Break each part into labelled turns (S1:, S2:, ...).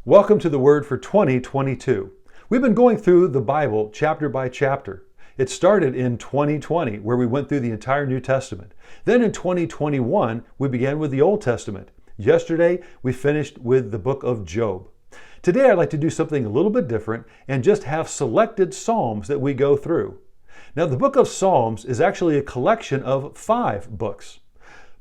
S1: Welcome to the Word for 2022. We've been going through the Bible chapter by chapter. It started in 2020, where we went through the entire New Testament. Then in 2021, we began with the Old Testament. Yesterday, we finished with the book of Job. Today, I'd like to do something a little bit different and just have selected Psalms that we go through. Now, the book of Psalms is actually a collection of 5 books.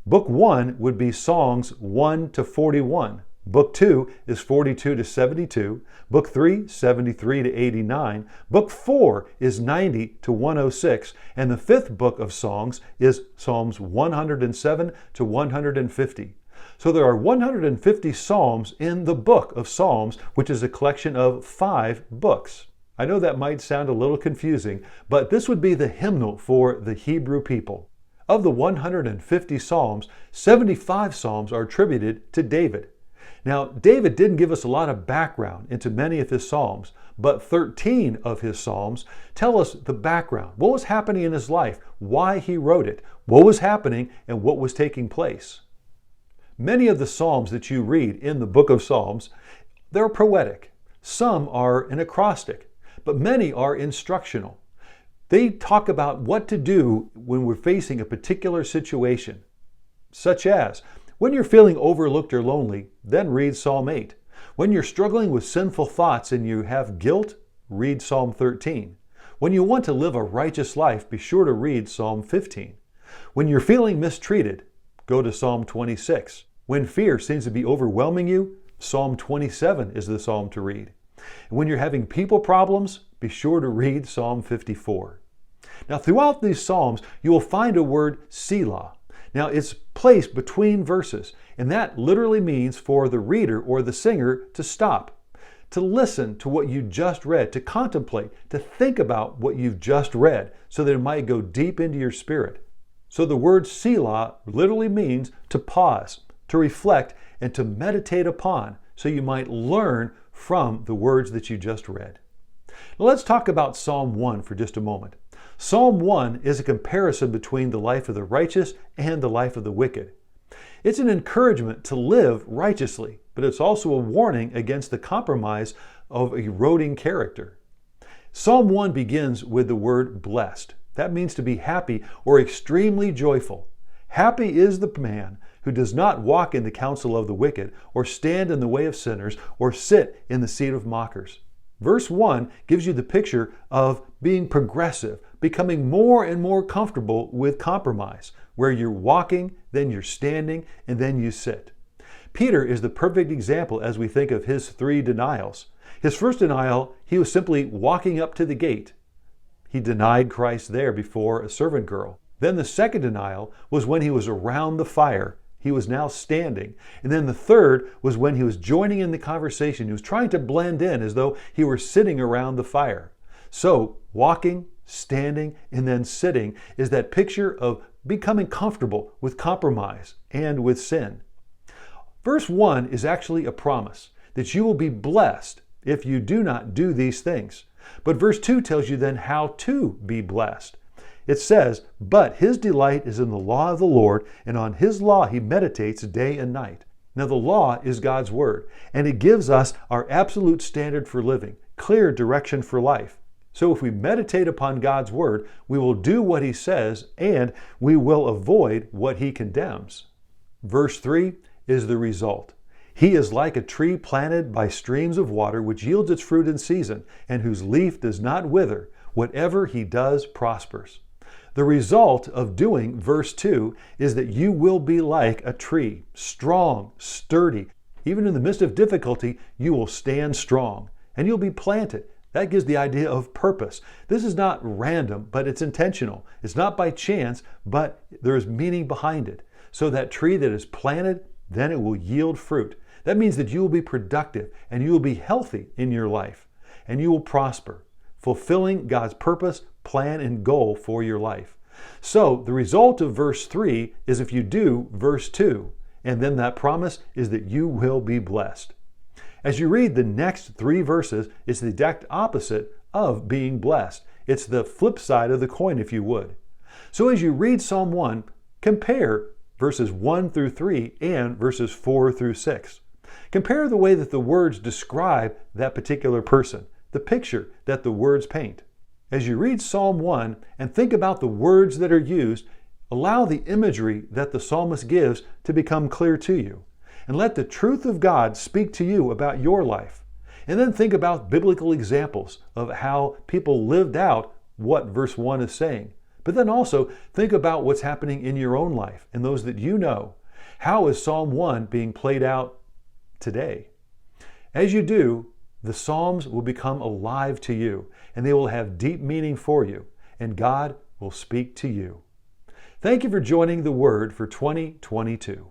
S1: Book 1 would be Songs 1 to 41. Book 2 is 42 to 72. Book 3, 73 to 89. Book 4 is 90 to 106. And the 5th book of Songs is Psalms 107 to 150. So there are 150 Psalms in the book of Psalms, which is a collection of 5 books. I know that might sound a little confusing, but this would be the hymnal for the Hebrew people. Of the 150 Psalms, 75 Psalms are attributed to David. Now, David didn't give us a lot of background into many of his Psalms, but 13 of his Psalms tell us the background, what was happening in his life, why he wrote it, what was happening, and what was taking place. Many of the Psalms that you read in the book of Psalms, they're poetic. Some are an acrostic, but many are instructional. They talk about what to do when we're facing a particular situation, such as, when you're feeling overlooked or lonely, then read Psalm 8. When you're struggling with sinful thoughts and you have guilt, read Psalm 13. When you want to live a righteous life, be sure to read Psalm 15. When you're feeling mistreated, go to Psalm 26. When fear seems to be overwhelming you, Psalm 27 is the psalm to read. And when you're having people problems, be sure to read Psalm 54. Now, throughout these Psalms, you will find a word Selah. Now, it's placed between verses, and that literally means for the reader or the singer to stop, to listen to what you just read, to contemplate, to think about what you've just read, so that it might go deep into your spirit. So the word Selah literally means to pause, to reflect, and to meditate upon, so you might learn from the words that you just read. Now, let's talk about Psalm 1 for just a moment. Psalm 1 is a comparison between the life of the righteous and the life of the wicked. It's an encouragement to live righteously, but it's also a warning against the compromise of eroding character. Psalm 1 begins with the word blessed. That means to be happy or extremely joyful. Happy is the man who does not walk in the counsel of the wicked, or stand in the way of sinners, or sit in the seat of mockers. Verse 1 gives you the picture of being progressive, becoming more and more comfortable with compromise, where you're walking, then you're standing, and then you sit. Peter is the perfect example as we think of his 3 denials. His first denial, he was simply walking up to the gate. He denied Christ there before a servant girl. Then the second denial was when he was around the fire. He was now standing. And then the third was when he was joining in the conversation. He was trying to blend in as though he were sitting around the fire. So, walking, standing, and then sitting is that picture of becoming comfortable with compromise and with sin. Verse 1 is actually a promise that you will be blessed if you do not do these things. But verse 2 tells you then how to be blessed. It says, "But his delight is in the law of the Lord, and on his law he meditates day and night." Now, the law is God's word, and it gives us our absolute standard for living, clear direction for life. So if we meditate upon God's word, we will do what he says, and we will avoid what he condemns. Verse 3 is the result. "He is like a tree planted by streams of water, which yields its fruit in season, and whose leaf does not wither. Whatever he does prospers." The result of doing verse 2 is that you will be like a tree, strong, sturdy. Even in the midst of difficulty, you will stand strong, and you'll be planted. That gives the idea of purpose. This is not random, but it's intentional. It's not by chance, but there is meaning behind it. So that tree that is planted, then it will yield fruit. That means that you will be productive, and you will be healthy in your life, and you will prosper, fulfilling God's purpose, plan, and goal for your life. So the result of verse 3 is if you do verse 2, and then that promise is that you will be blessed. As you read the next 3 verses, it's the exact opposite of being blessed. It's the flip side of the coin, if you would. So as you read Psalm 1, compare verses 1 through 3 and verses 4 through 6. Compare the way that the words describe that particular person, the picture that the words paint. As you read Psalm 1 and think about the words that are used, allow the imagery that the psalmist gives to become clear to you. And let the truth of God speak to you about your life. And then think about biblical examples of how people lived out what verse 1 is saying. But then also think about what's happening in your own life and those that you know. How is Psalm 1 being played out today? As you do, the Psalms will become alive to you, and they will have deep meaning for you, and God will speak to you. Thank you for joining the Word for 2022.